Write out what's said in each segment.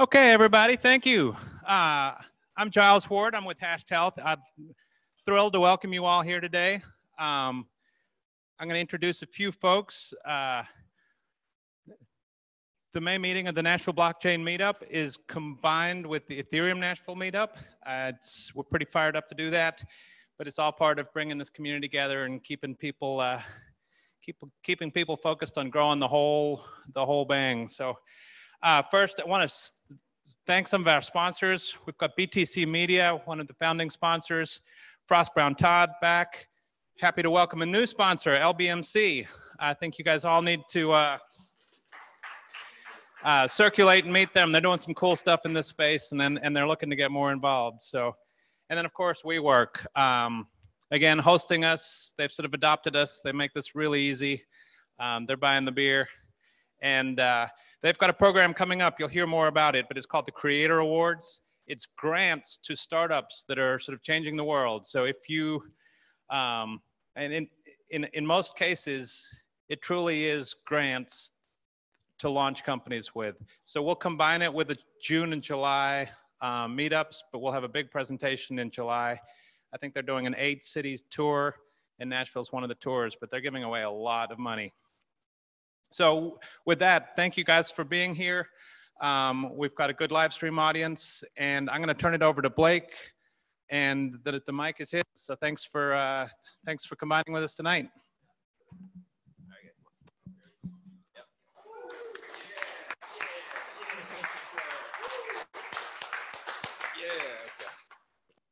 Okay, everybody, thank you. I'm Giles Ward. I'm with Hashed Health. I'm thrilled to welcome you all here today. I'm going to introduce a few folks. The May meeting of the Nashville Blockchain Meetup is combined with the Ethereum Nashville Meetup. We're pretty fired up to do that, but it's all part of bringing this community together and keeping people focused on growing the whole bang. So first, I want to thank some of our sponsors. We've got BTC Media, one of the founding sponsors, Frost Brown Todd back. Happy to welcome a new sponsor, LBMC. I think you guys all need to circulate and meet them. They're doing some cool stuff in this space, and they're looking to get more involved. So, and then of course WeWork. Again, hosting us. They've sort of adopted us. They make this really easy. They're buying the beer, and they've got a program coming up. You'll hear more about it, but it's called the Creator Awards. It's grants to startups that are sort of changing the world. So if you, and in most cases, it truly is grants to launch companies with. So we'll combine it with the June and July meetups, but we'll have a big presentation in July. I think they're doing an 8-city tour, and Nashville's one of the tours, but they're giving away a lot of money. So with that, thank you guys for being here. We've got a good live stream audience, and I'm going to turn it over to Blake, and the mic is his. So thanks for combining with us tonight.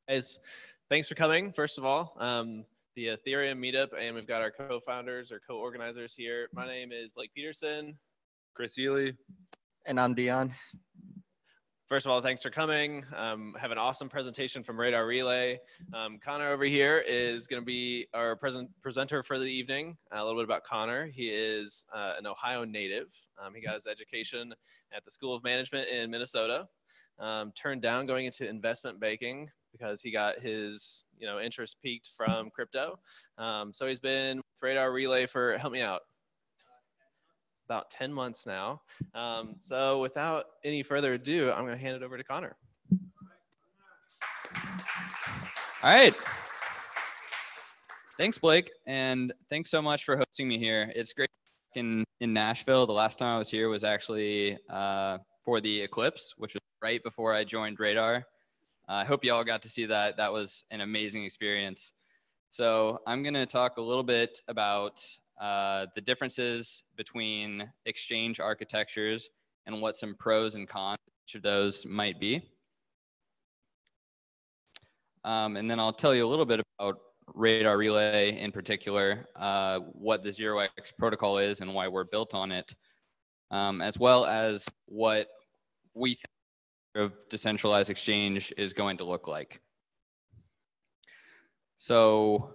Guys, thanks for coming, first of all. The Ethereum Meetup, and we've got our co-founders or co-organizers here. My name is Blake Peterson. Chris Ely. And I'm Dion. First of all, thanks for coming. Have an awesome presentation from Radar Relay. Connor over here is going to be our presenter for the evening. A little bit about Connor. He is an Ohio native. He got his education at the School of Management in Minnesota. Turned down going into investment banking because he got his interest peaked from crypto. So he's been with Radar Relay for, help me out, about 10 months now. So without any further ado, I'm going to hand it over to Connor. All right. Thanks, Blake. And thanks so much for hosting me here. It's great in Nashville. The last time I was here was actually for the eclipse, which was right before I joined Radar. I hope you all got to see that. That was an amazing experience. So I'm going to talk a little bit about the differences between exchange architectures and what some pros and cons of each of those might be. And then I'll tell you a little bit about Radar Relay in particular, what the 0x protocol is and why we're built on it, as well as what we think of decentralized exchange is going to look like. So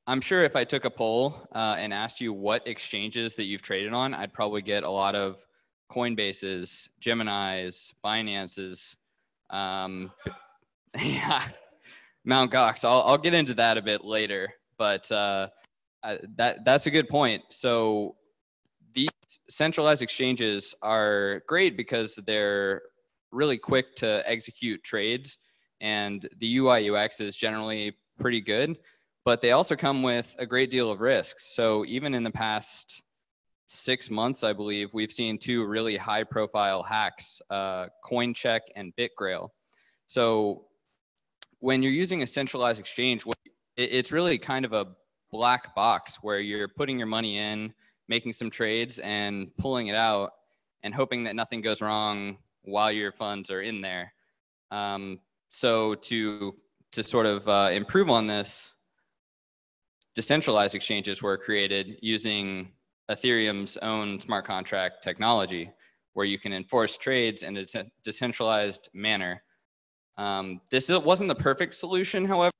I'm sure if I took a poll and asked you what exchanges that you've traded on, I'd probably get a lot of Coinbases, Geminis, Binances, yeah, Mt. Gox. I'll get into that a bit later, but that's a good point. So these centralized exchanges are great because they're really quick to execute trades, and the UI UX is generally pretty good, but they also come with a great deal of risks. So even in the past 6 months, I believe, we've seen 2 really high profile hacks, CoinCheck and BitGrail. So when you're using a centralized exchange, it's really kind of a black box where you're putting your money in, making some trades and pulling it out and hoping that nothing goes wrong while your funds are in there. So to sort of improve on this, decentralized exchanges were created using Ethereum's own smart contract technology, where you can enforce trades in a decentralized manner. This wasn't the perfect solution, however.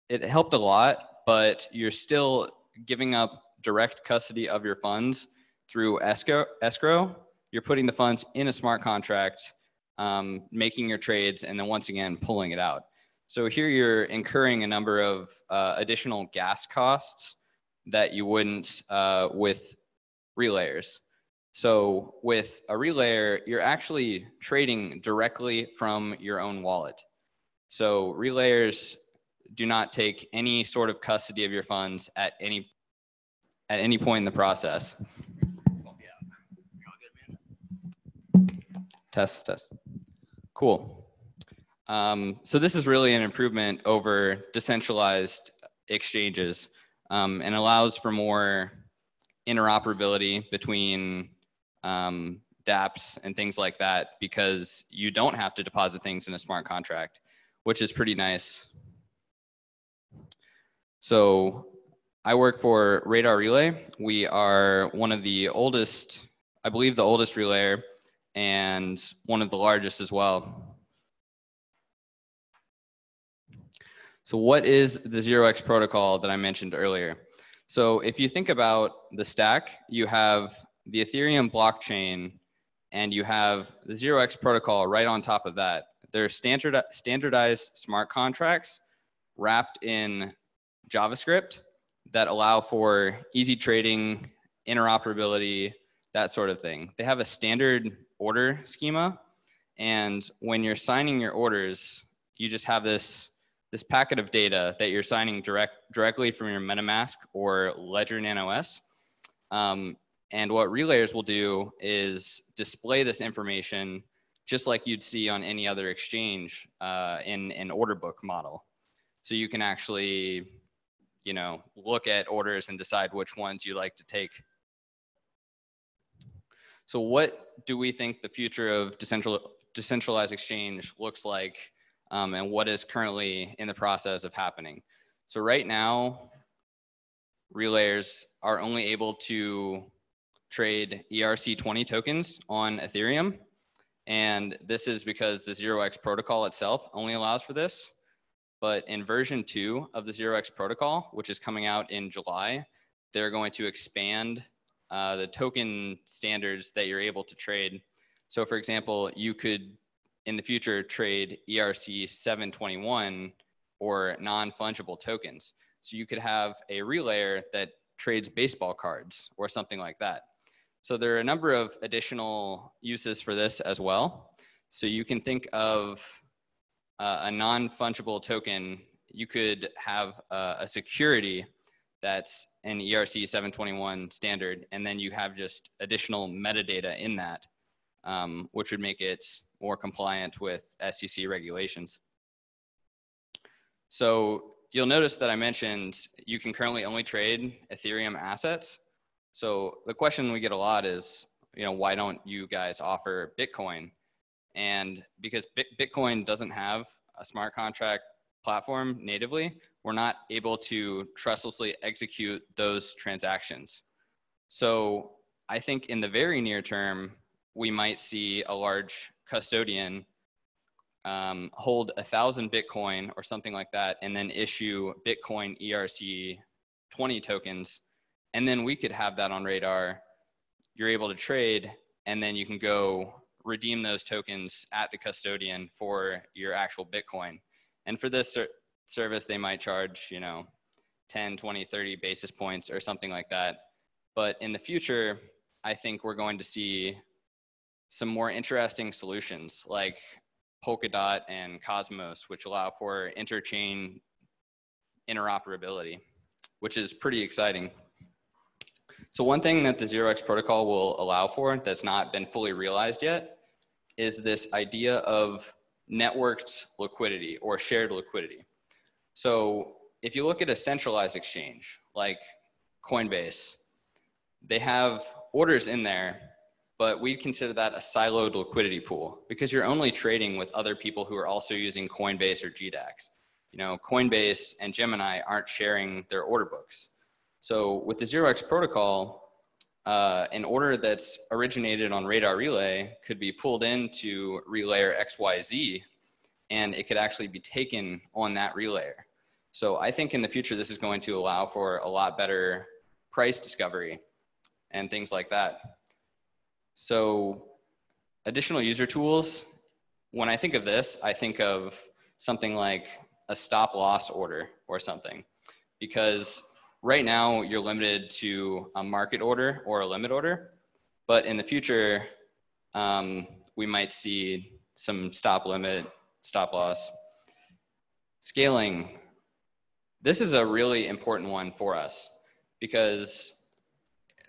It helped a lot, but you're still giving up direct custody of your funds through escrow. You're putting the funds in a smart contract, making your trades, and then once again, pulling it out. So here you're incurring a number of additional gas costs that you wouldn't with relayers. So with a relayer, you're actually trading directly from your own wallet. So relayers do not take any sort of custody of your funds at any point in the process. Test. Cool. So this is really an improvement over decentralized exchanges, and allows for more interoperability between dApps and things like that, because you don't have to deposit things in a smart contract, which is pretty nice. So I work for Radar Relay. We are one of the oldest, I believe the oldest relayer, and one of the largest as well. So what is the 0x protocol that I mentioned earlier? So if you think about the stack, you have the Ethereum blockchain and you have the 0x protocol right on top of that. They're standardized smart contracts wrapped in JavaScript that allow for easy trading, interoperability, that sort of thing. They have a standard order schema, and when you're signing your orders, you just have this packet of data that you're signing directly from your MetaMask or Ledger Nano S. And what relayers will do is display this information just like you'd see on any other exchange in an order book model. So you can actually, look at orders and decide which ones you like to take. So what do we think the future of decentralized exchange looks like, and what is currently in the process of happening? So right now, relayers are only able to trade ERC20 tokens on Ethereum. And this is because the 0x protocol itself only allows for this. But in version 2 of the 0x protocol, which is coming out in July, they're going to expand the token standards that you're able to trade. So for example, you could in the future trade ERC 721 or non-fungible tokens. So you could have a relayer that trades baseball cards or something like that. So there are a number of additional uses for this as well. So you can think of a non-fungible token. You could have a security that's an ERC 721 standard, and then you have just additional metadata in that, which would make it more compliant with SEC regulations. So you'll notice that I mentioned you can currently only trade Ethereum assets. So the question we get a lot is, why don't you guys offer Bitcoin? And because Bitcoin doesn't have a smart contract platform natively, we're not able to trustlessly execute those transactions. So I think in the very near term, we might see a large custodian hold 1,000 Bitcoin or something like that, and then issue Bitcoin ERC20 tokens. And then we could have that on Radar. You're able to trade, and then you can go redeem those tokens at the custodian for your actual Bitcoin. And for this service, they might charge, 10, 20, 30 basis points or something like that. But in the future, I think we're going to see some more interesting solutions like Polkadot and Cosmos, which allow for interchain interoperability, which is pretty exciting. So one thing that the 0x protocol will allow for that's not been fully realized yet is this idea of networked liquidity or shared liquidity. So if you look at a centralized exchange like Coinbase, they have orders in there, but we'd consider that a siloed liquidity pool because you're only trading with other people who are also using Coinbase or GDAX. Coinbase and Gemini aren't sharing their order books. So with the 0x protocol, an order that's originated on Radar Relay could be pulled into relayer XYZ, and it could actually be taken on that relayer. So I think in the future, this is going to allow for a lot better price discovery and things like that. So additional user tools, when I think of this, I think of something like a stop loss order or something, because right now you're limited to a market order or a limit order. But in the future, we might see some stop limit, stop loss. Scaling. This is a really important one for us because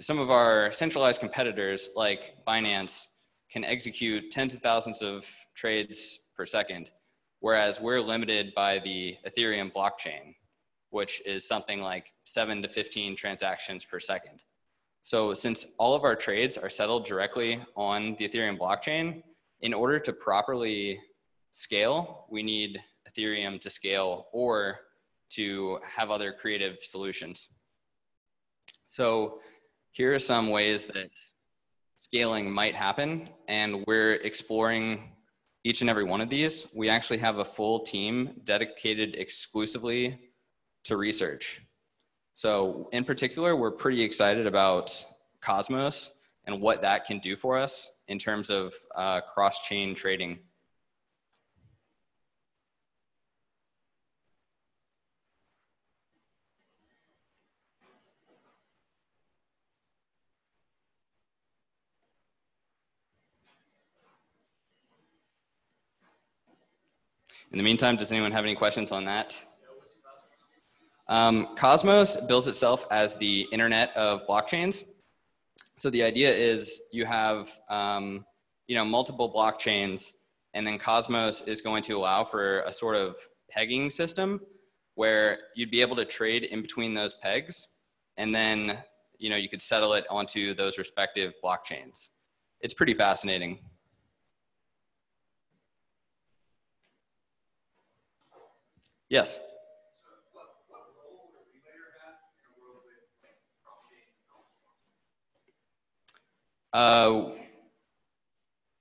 some of our centralized competitors like Binance can execute tens of thousands of trades per second, whereas we're limited by the Ethereum blockchain, which is something like 7 to 15 transactions per second. So since all of our trades are settled directly on the Ethereum blockchain, in order to properly scale, we need Ethereum to scale or to have other creative solutions. So here are some ways that scaling might happen, and we're exploring each and every one of these. We actually have a full team dedicated exclusively to research. So in particular, we're pretty excited about Cosmos and what that can do for us in terms of cross-chain trading. In the meantime, does anyone have any questions on that? Cosmos bills itself as the internet of blockchains. So the idea is you have multiple blockchains, and then Cosmos is going to allow for a sort of pegging system where you'd be able to trade in between those pegs, and then you could settle it onto those respective blockchains. It's pretty fascinating. Yes.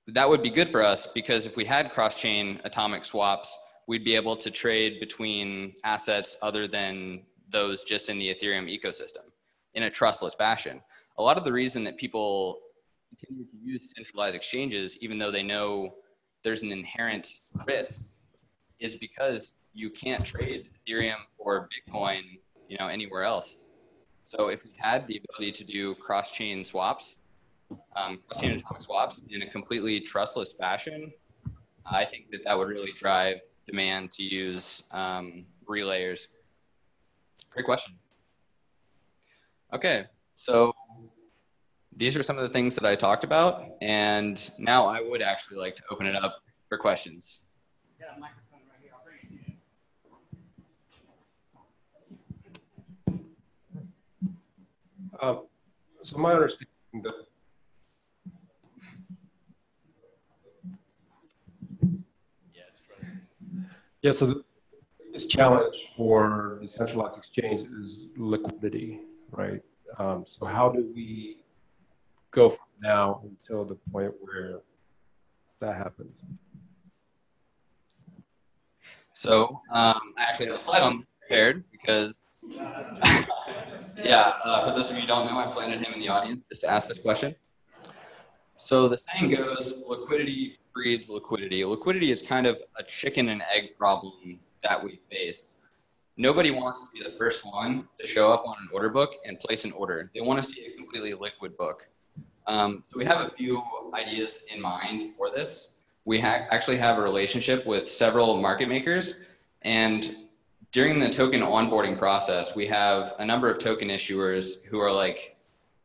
That would be good for us because if we had cross-chain atomic swaps, we'd be able to trade between assets other than those just in the Ethereum ecosystem in a trustless fashion. A lot of the reason that people continue to use centralized exchanges, even though they know there's an inherent risk, is because you can't trade Ethereum for Bitcoin, anywhere else. So if we had the ability to do cross-chain swaps, cross-chain atomic swaps in a completely trustless fashion, I think that would really drive demand to use relayers. Great question. Okay, so these are some of the things that I talked about, and now I would actually like to open it up for questions. Yeah, microphone right here. I'll bring it to you. So my understanding that so the biggest challenge for decentralized exchange is liquidity, right? So how do we go from now until the point where that happens? So I actually have a slide on prepared because, for those of you who don't know, I planted him in the audience just to ask this question. So the saying goes, liquidity breeds liquidity. Liquidity is kind of a chicken and egg problem that we face. Nobody wants to be the first one to show up on an order book and place an order. They want to see a completely liquid book. So we have a few ideas in mind for this. We actually have a relationship with several market makers, and during the token onboarding process, we have a number of token issuers who are like,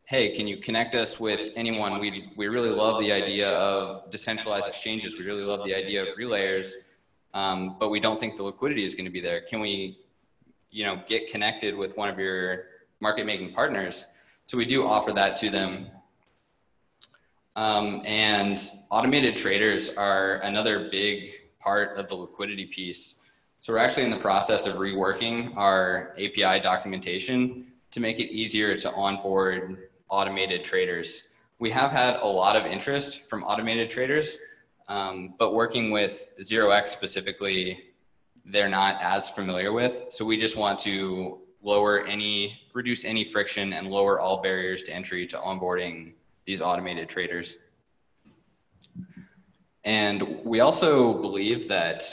hey, can you connect us with anyone? We really love the idea of decentralized exchanges. We really love the idea of relayers, but we don't think the liquidity is going to be there. Can we, get connected with one of your market making partners? So we do offer that to them. And automated traders are another big part of the liquidity piece. So we're actually in the process of reworking our API documentation to make it easier to onboard automated traders. We have had a lot of interest from automated traders, but working with 0x specifically, they're not as familiar with. So we just want to reduce any friction and lower all barriers to entry to onboarding these automated traders. And we also believe that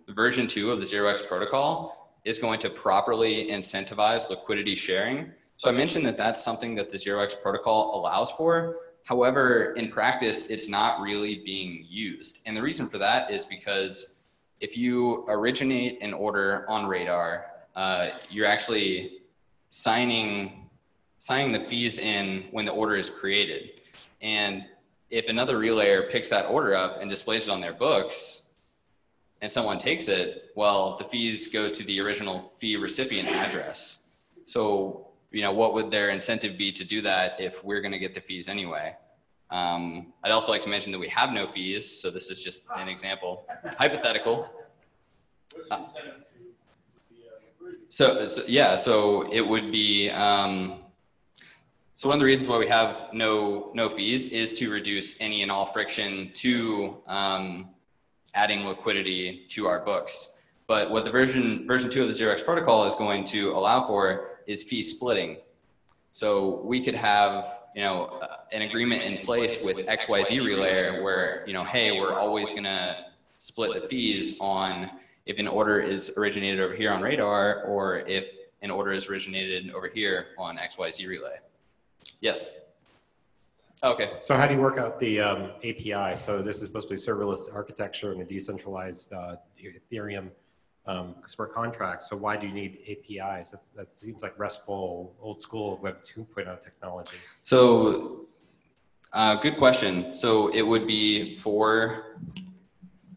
version 2 of the 0x protocol is going to properly incentivize liquidity sharing So I mentioned that that's something that the 0x protocol allows for. However, in practice, it's not really being used. And the reason for that is because if you originate an order on Radar, you're actually signing the fees in when the order is created. And if another relayer picks that order up and displays it on their books and someone takes it, well, the fees go to the original fee recipient address. So, you know, what would their incentive be to do that if we're going to get the fees anyway? I'd also like to mention that we have no fees. So this is just an example, hypothetical. So it would be, so one of the reasons why we have no fees is to reduce any and all friction to adding liquidity to our books. But what the version 2 of the 0x protocol is going to allow for is fee splitting. So we could have, you know, an agreement in place with XYZ relayer where, you know, hey, we're always gonna split the fees on if an order is originated over here on Radar or if an order is originated over here on XYZ relay. Yes. Okay. So how do you work out the API? So this is supposed to be serverless architecture and a decentralized Ethereum smart contracts. So why do you need APIs? That seems like RESTful, old school Web 2.0 technology. So good question. So it would be for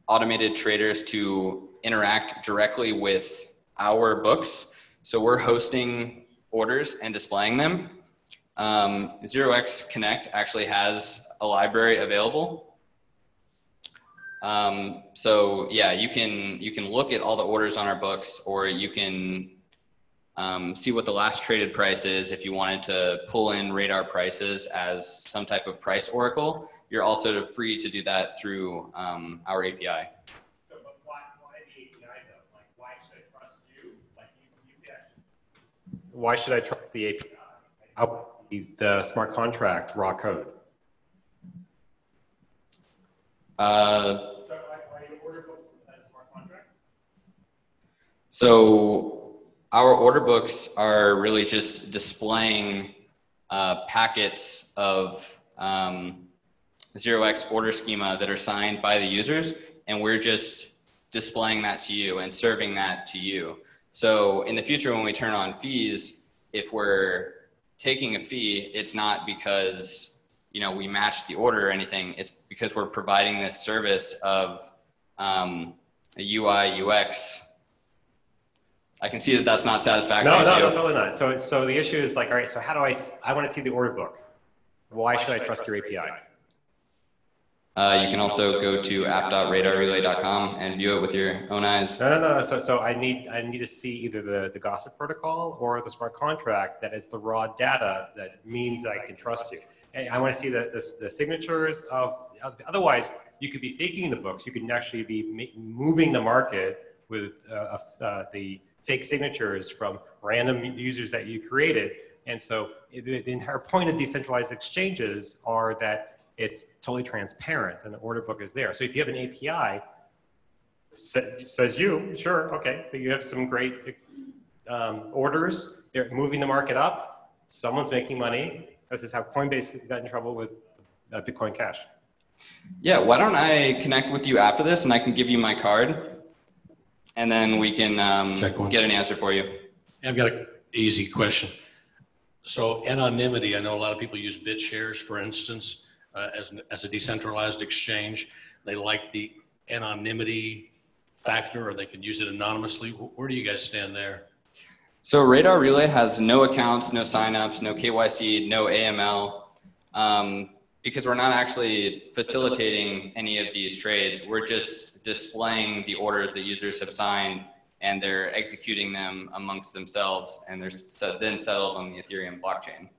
automated traders to interact directly with our books. So we're hosting orders and displaying them. 0x Connect actually has a library available. So yeah, you can look at all the orders on our books, or you can see what the last traded price is. If you wanted to pull in Radar prices as some type of price oracle, you're also free to do that through our API. So, but why the API though? Like, why should I trust you? Like, you get. Why should I trust the API? The smart contract raw code. So our order books are really just displaying packets of 0x order schema that are signed by the users, and we're just displaying that to you and serving that to you. So in the future, when we turn on fees, if we're taking a fee, it's not because, you know, we match the order or anything. It's because we're providing this service of a UI, UX. I can see that that's not satisfactory. No, totally not. So the issue is like, all right, so how do I want to see the order book. Why should I trust your API? You can also go to app.radarrelay.com and view it with your own eyes. No. So I need to see either the gossip protocol or the smart contract that is the raw data that means that I can trust you. And I want to see the signatures of, otherwise you could be faking the books. You can actually be moving the market with the fake signatures from random users that you created. And so the entire point of decentralized exchanges are that it's totally transparent and the order book is there. So if you have an API, says you, sure, okay, but you have some great orders, they're moving the market up, someone's making money. This is how Coinbase got in trouble with Bitcoin Cash. Yeah, why don't I connect with you after this and I can give you my card and then we can get an answer for you. I've got an easy question. So anonymity, I know a lot of people use BitShares, for instance, as a decentralized exchange. They like the anonymity factor, or they could use it anonymously. Where do you guys stand there? So Radar Relay has no accounts, no signups, no KYC, no AML, because we're not actually facilitating any of these trades. We're just displaying the orders that users have signed, and they're executing them amongst themselves, and they're then settled on the Ethereum blockchain.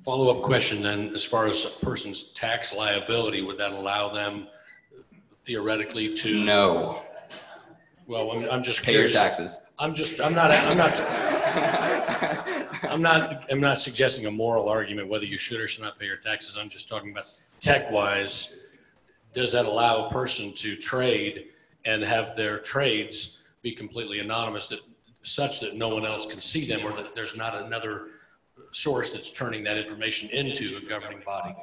Follow-up question then, as far as a person's tax liability, would that allow them theoretically to? No. Well, I'm just pay curious. Your taxes. I'm not suggesting a moral argument whether you should or should not pay your taxes. I'm just talking about tech-wise. Does that allow a person to trade and have their trades be completely anonymous? That such that no one else can see them, or that there's not another source that's turning that information into a governing body?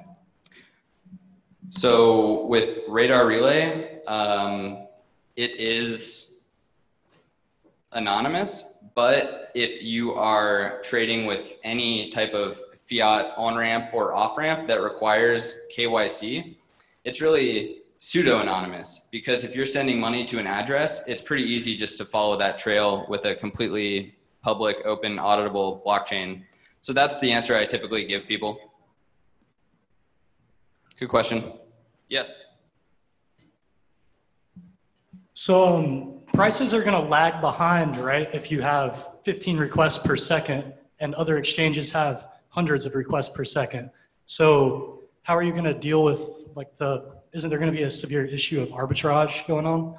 So with Radar Relay, it is anonymous, but if you are trading with any type of fiat on-ramp or off-ramp that requires KYC, it's really pseudo-anonymous, because if you're sending money to an address, it's pretty easy just to follow that trail with a completely public, open, auditable blockchain. So that's the answer I typically give people. Good question. Yes. So prices are going to lag behind, right? If you have 15 requests per second and other exchanges have hundreds of requests per second. So how are you going to deal with like isn't there going to be a severe issue of arbitrage going on?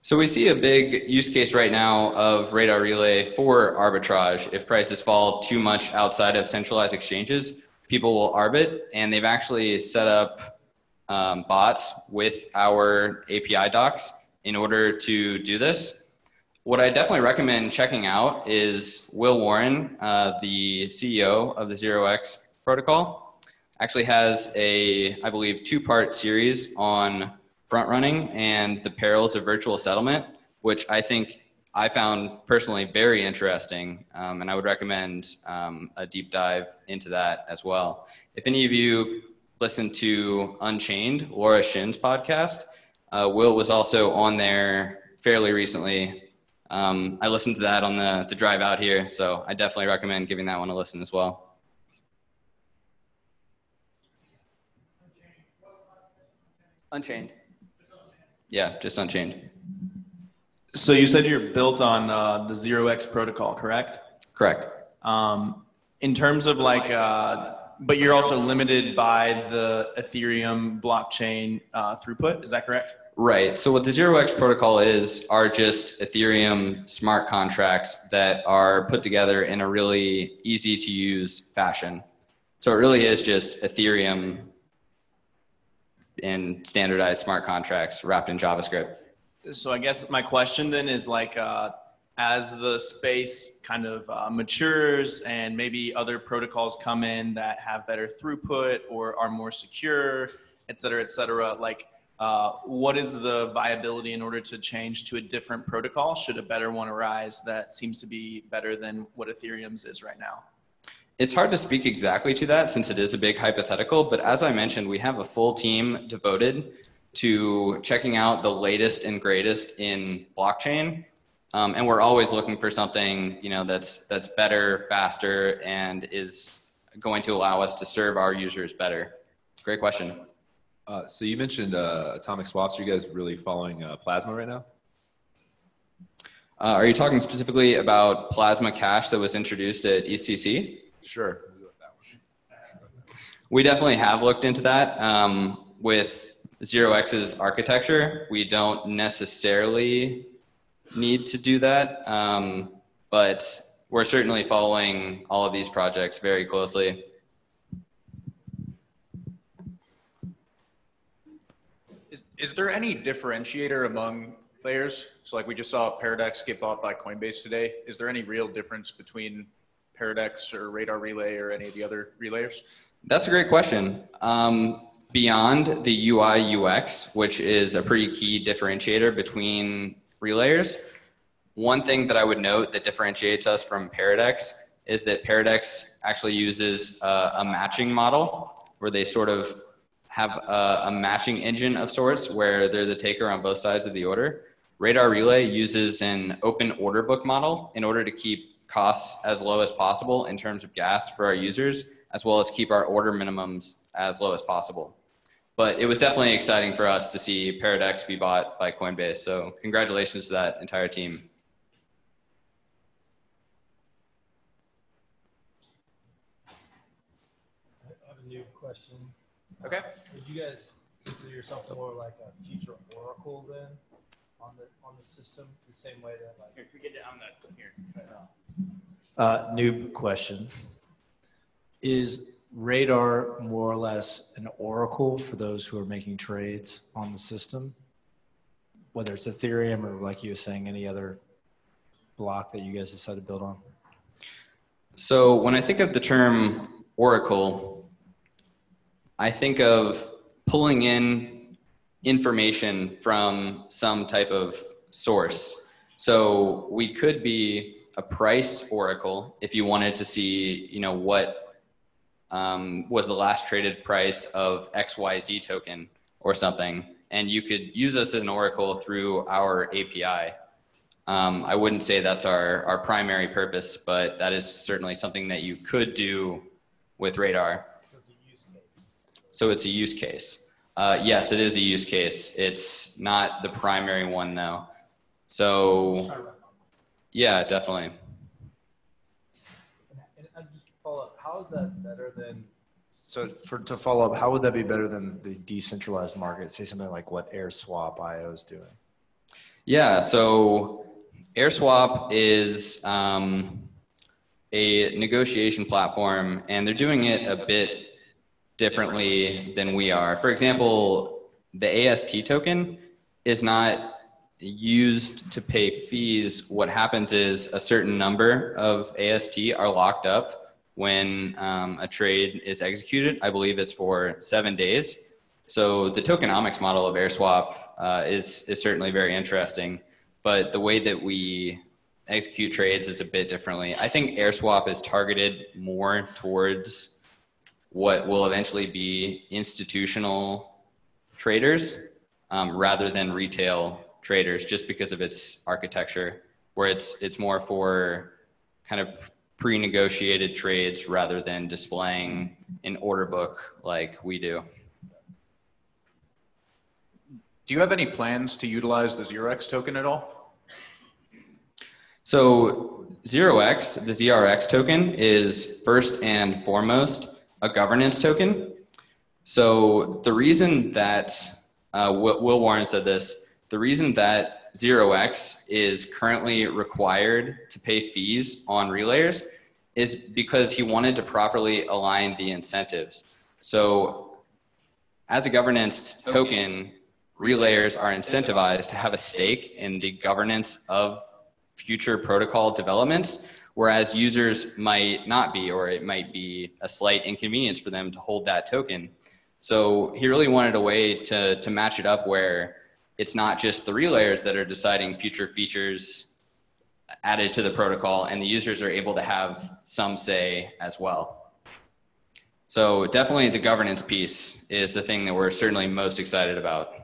So we see a big use case right now of Radar Relay for arbitrage. If prices fall too much outside of centralized exchanges, people will arbit, and they've actually set up bots with our API docs in order to do this. What I definitely recommend checking out is Will Warren, the CEO of the 0x protocol, actually has I believe, 2-part series on front running and the perils of virtual settlement, which I think I found personally very interesting, and I would recommend a deep dive into that as well. If any of you listen to Unchained, Laura Shin's podcast, Will was also on there fairly recently. I listened to that on the drive out here, so I definitely recommend giving that one a listen as well. Unchained. Yeah, just Unchained. So you said you're built on the 0x protocol, correct? Correct. In terms of like, but you're also limited by the Ethereum blockchain throughput, is that correct? Right. So what the 0x protocol are just Ethereum smart contracts that are put together in a really easy to use fashion. So it really is just Ethereum in standardized smart contracts wrapped in JavaScript. So I guess my question then is like, as the space kind of matures and maybe other protocols come in that have better throughput or are more secure, et cetera, like what is the viability in order to change to a different protocol? Should a better one arise that seems to be better than what Ethereum's is right now? It's hard to speak exactly to that since it is a big hypothetical, but as I mentioned, we have a full team devoted to checking out the latest and greatest in blockchain. And we're always looking for something, that's better, faster, and is going to allow us to serve our users better. Great question. So you mentioned atomic swaps. Are you guys really following Plasma right now? Are you talking specifically about Plasma Cash that was introduced at ECC? Sure. We definitely have looked into that. With 0x's architecture, we don't necessarily need to do that, but we're certainly following all of these projects very closely. Is there any differentiator among players? So like we just saw Paradex get bought by Coinbase today. Is there any real difference between Paradex or Radar Relay or any of the other relayers? That's a great question. Beyond the UI UX, which is a pretty key differentiator between relayers, one thing that I would note that differentiates us from Paradex is that Paradex actually uses a matching model where they sort of have a matching engine of sorts where they're the taker on both sides of the order. Radar Relay uses an open order book model in order to keep costs as low as possible in terms of gas for our users, as well as keep our order minimums as low as possible. But it was definitely exciting for us to see Paradex be bought by Coinbase. So congratulations to that entire team. I have a new question. Okay. Would you guys consider yourself more like a future oracle then on the system, the same way that like Here, we get it on the here. New question. Is Radar more or less an oracle for those who are making trades on the system? Whether it's Ethereum or like you were saying, any other block that you guys decided to build on? So when I think of the term oracle, I think of pulling in information from some type of source. So we could be a price oracle if you wanted to see, you know, what was the last traded price of XYZ token or something. And you could use us as an oracle through our API. I wouldn't say that's our primary purpose, but that is certainly something that you could do with Radar. So it's a use case. Yes, it is a use case. It's not the primary one though. So yeah, definitely. And just follow up, how is that better than, to follow up, how would that be better than the decentralized market? Say something like what AirSwap.io is doing. Yeah, so AirSwap is a negotiation platform, and they're doing it a bit differently than we are. For example, the AST token is not used to pay fees. What happens is a certain number of AST are locked up when a trade is executed. I believe it's for 7 days. So the tokenomics model of AirSwap is certainly very interesting, but the way that we execute trades is a bit differently. I think AirSwap is targeted more towards what will eventually be institutional traders rather than retail traders, just because of its architecture, where it's more for kind of pre-negotiated trades rather than displaying an order book like we do. Do you have any plans to utilize the 0x token at all? So 0x, the ZRX token, is first and foremost a governance token. So the reason that, Will Warren said this, the reason that 0x is currently required to pay fees on relayers is because he wanted to properly align the incentives. So as a governance token, relayers are incentivized to have a stake in the governance of future protocol developments, whereas users might not be, or it might be a slight inconvenience for them to hold that token. So he really wanted a way to match it up where it's not just the relayers that are deciding future features added to the protocol, and the users are able to have some say as well. So definitely the governance piece is the thing that we're certainly most excited about.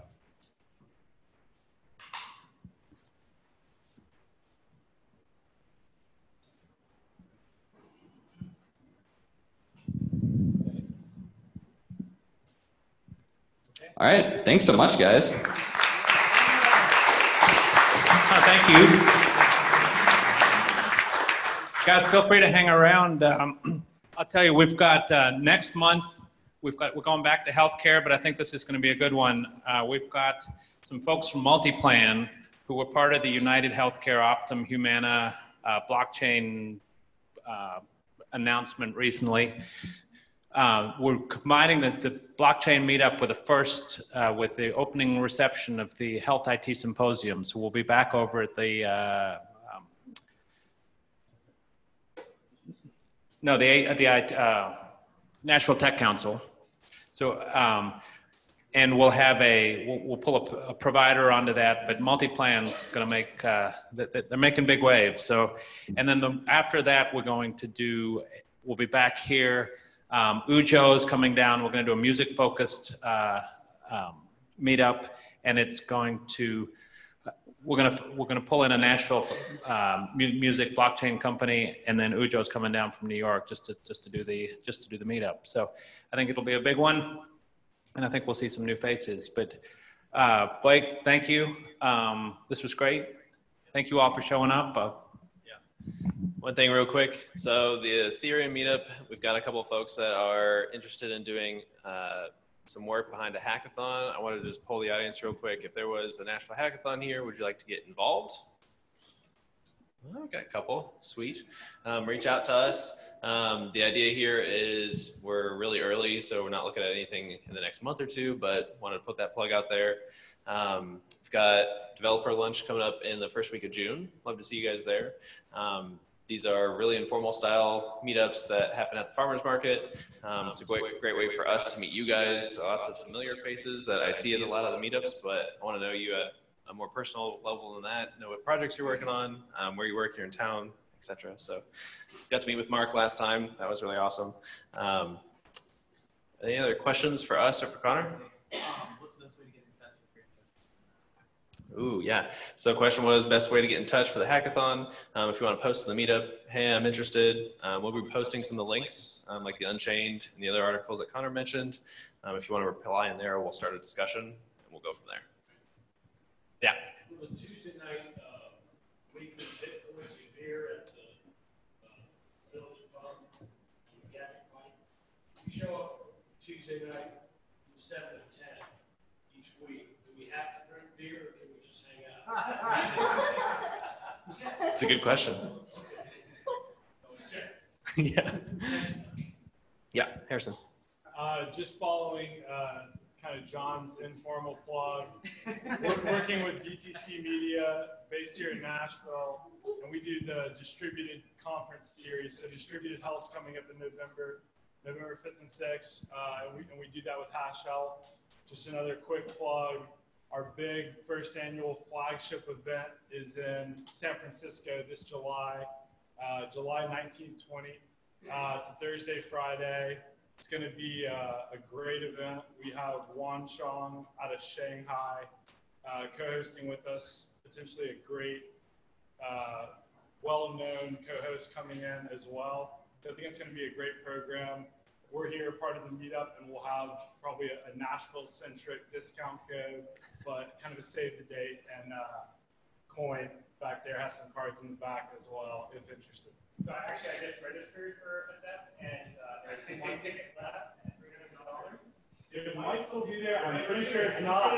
All right, thanks so much, guys. Thank you. Guys, feel free to hang around. I'll tell you, we've got next month, we're going back to healthcare, but I think this is going to be a good one. We've got some folks from Multiplan who were part of the United Healthcare Optum Humana blockchain announcement recently. We're combining the blockchain meetup with with the opening reception of the Health IT Symposium. So we'll be back over at the Nashville Tech Council. So and we'll have we'll pull a provider onto that, but Multiplan's going to make they're making big waves. So, and then after that, we'll be back here. Ujo's coming down. We're going to do a music-focused meetup, and it's going to. We're going to pull in a Nashville music blockchain company, and then Ujo's coming down from New York just to do the meetup. So I think it'll be a big one, and I think we'll see some new faces. But Blake, thank you. This was great. Thank you all for showing up. One thing real quick. So the Ethereum Meetup, we've got a couple of folks that are interested in doing some work behind a hackathon. I wanted to just poll the audience real quick. If there was a Nashville hackathon here, would you like to get involved? Well, I've got a couple. Sweet. Reach out to us. The idea here is we're really early, so we're not looking at anything in the next month or two, but wanted to put that plug out there. We've got developer lunch coming up in the first week of June. Love to see you guys there. These are really informal style meetups that happen at the farmer's market. It's a great way for us to meet you guys. Lots of familiar faces that I see at a lot of the meetups, but I want to know you at a more personal level than that, know what projects you're working on, where you work here in town, etc. So got to meet with Mark last time. That was really awesome. Any other questions for us or for Connor? What's the best way to get in touch with Ooh, yeah. So question was best way to get in touch for the hackathon. If you want to post to the meetup, hey, I'm interested. We'll be posting some of the links, like the Unchained and the other articles that Connor mentioned. If you want to reply in there, we'll start a discussion and we'll go from there. Yeah. The Tuesday night weekly Bitcoins and beer at the Village Pub. You show up Tuesday night from 7 to 10 each week. Do we have to drink beer or can we just hang out? It's a good question. Yeah. Yeah, Harrison. Just following kind of John's informal plug. We're working with BTC Media based here in Nashville, and we do the distributed conference series. So Distributed Health's coming up in November 5th and 6th, and we do that with Hash Health. Just another quick plug. Our big first annual flagship event is in San Francisco this July, July 19th, 20. It's a Thursday, Friday. It's going to be a great event. We have Wan Chong out of Shanghai co-hosting with us, potentially a great, well-known co-host coming in as well. So I think it's going to be a great program. We're here part of the meetup, and we'll have probably a Nashville-centric discount code, but kind of a save the date, and Coin back there has some cards in the back as well, if interested. So actually, I just registered for a set, and there's one ticket left at $300. It might still be there. I'm pretty sure it's not.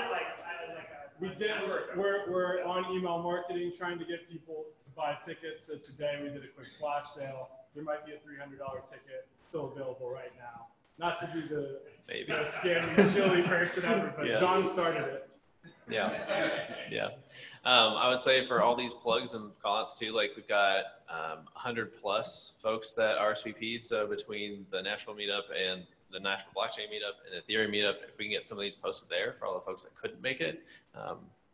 We're on email marketing trying to get people to buy tickets. So today we did a quick flash sale. There might be a $300 ticket still available right now. Not to be the scammy, chilly person ever, but yeah. John started it. Yeah, yeah. I would say for all these plugs and callouts too, like we've got 100 plus folks that RSVP'd. So between the Nashville meetup and the Nashville blockchain meetup and the Ethereum meetup, if we can get some of these posted there for all the folks that couldn't make it,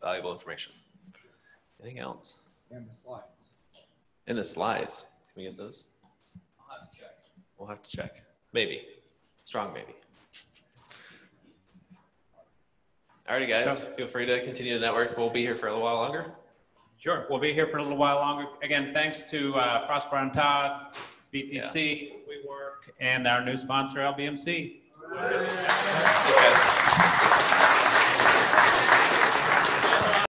valuable information. Anything else? And the slides. And the slides. Can we get those? I'll have to check. We'll have to check. Maybe. Strong maybe. Alrighty, guys. Feel free to continue to network. We'll be here for a little while longer. Sure. We'll be here for a little while longer. Again, thanks to Prosper and Todd, BTC, WeWork, and our new sponsor, LBMC.